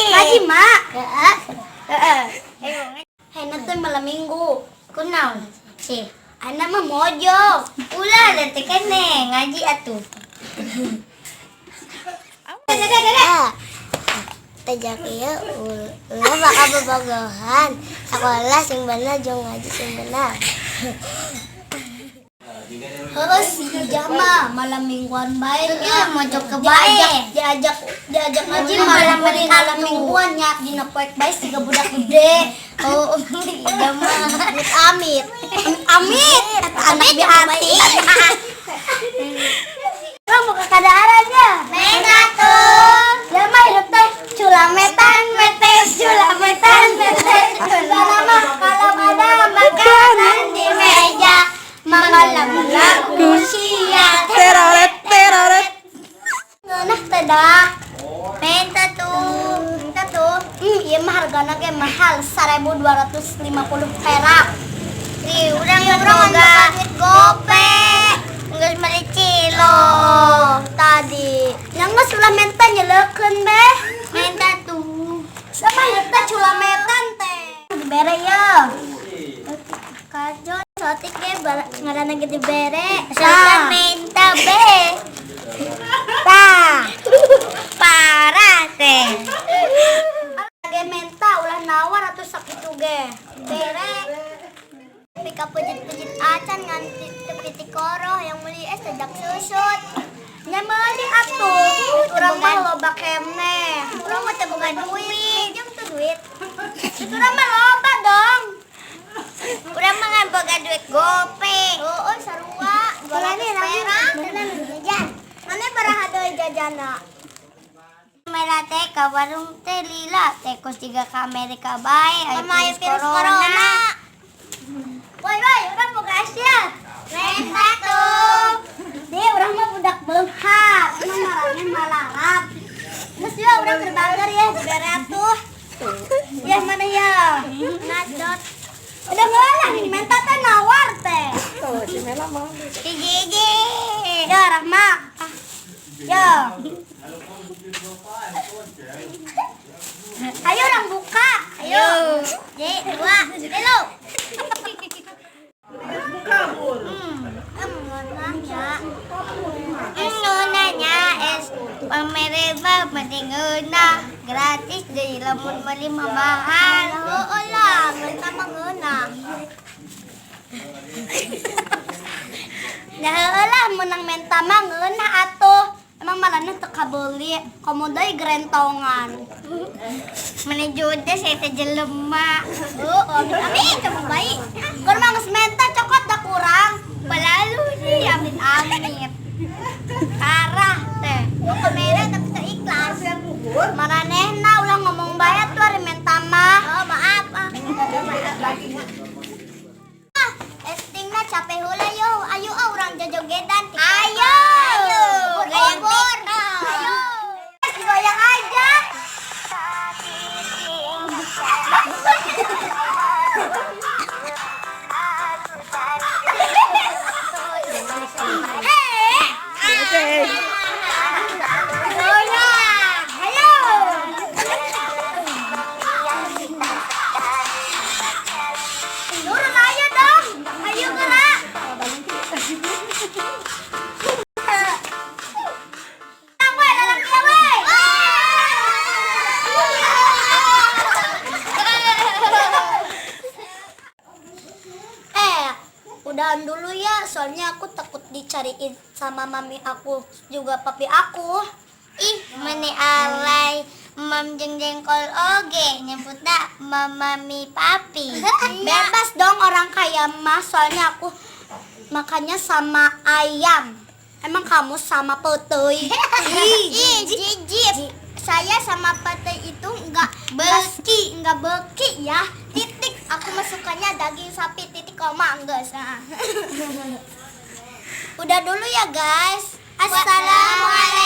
Ngaji, Mak. Hena teh malam minggu. Kunaon? Sih, anak mah mojok. Ulah teh kene ngaji atuh. Tejak ieu ulah bakal bobogohan. Sakola sing bener jeung ngaji sing bener. Heuh si jama malam mingguan bae nya mojok ke bae. Diajak ngaji malam mingguan nya dina poek bae siga budak gede. Oh, jama amit. Amit. Anak di hati. Kamu ke kadarannya? Mega tuh. Jama hidup teh culametan metes culametan metes. Nama kalau ada makanan di meja mengalam usia teroret. Ngeunah teh dah. Minta tuh. Ieu mah hargana ge mahal 1.250 perak. Ih, urang boga duit gope. Geus meuli cilo tadi. Yang geus ulah menta nyeleukeun beh. Menta tuh. Sama eta culametan teh. Dibere ye. Kajo sotik ge ngaranna ge dibere. Sotik menta beh. Tah. Parah teh. Ge menta ulah nawar atuh sakitu ge. Bere. Pika pejit-pejit acan nganti tepi koroh yang meuli sejak susut. Nya meuli atuh. Urang mah loba kemne. Urang mah teu boga duit. Jeung teu duit. Urang mah loba dong. Urang mah ngan boga duit gope. Heueuh sarua. Golani perak. Mane baraha deui jajana? Mera teh ka warung teh lila teh kos jiga ka Amerika bae aya virus corona. Woi, urang boga Asia. Menta tuh. Dia urang mah budak beunghar, emang marahnya malarap. Geus ya urang berbager ya dibere atuh. Ya mana ya? Ngadot. Udah ngolah ini menta teh nawar teh. Tuh, si Mela mau. Gigi. Ya Rahma. Ya. Ayo orang buka. Ayo. J, 2, 3. Nanya es pamereba penting gratis dari lamun beli mahal. Heueuh lah, menta mah ngeunah. Dah heueuh lah menang menta mah ngeunah atuh. Emang malahna teu kabeuli, komo deui gerentongan. Menuju teh saya teh jelema. Amin coba baik. Keur mah geus menta cokot da kurang. Balalu sih amit-amit. Parah teh. Mau mere tapi teu ikhlas. Maranehna ulah ngomong bae atuh ari menta mah. Oh, maaf. Estingna capek heula yo. Ayo urang jojogedan. Ayo. Goyang. Ayo. Goyang aja. Udahan dulu ya, soalnya aku takut dicariin sama mami aku juga papi aku. Ih, mane alay, mam jeung jengkol oge nyebutna mami papi. Bebas dong orang kaya mah, soalnya aku makannya sama ayam. Emang kamu sama peteuy? Ih, jijik. Saya sama peteuy itu enggak beki ya. Titik. Aku mah sukanya daging sapi titik koma geus. Udah dulu ya guys. Assalamualaikum.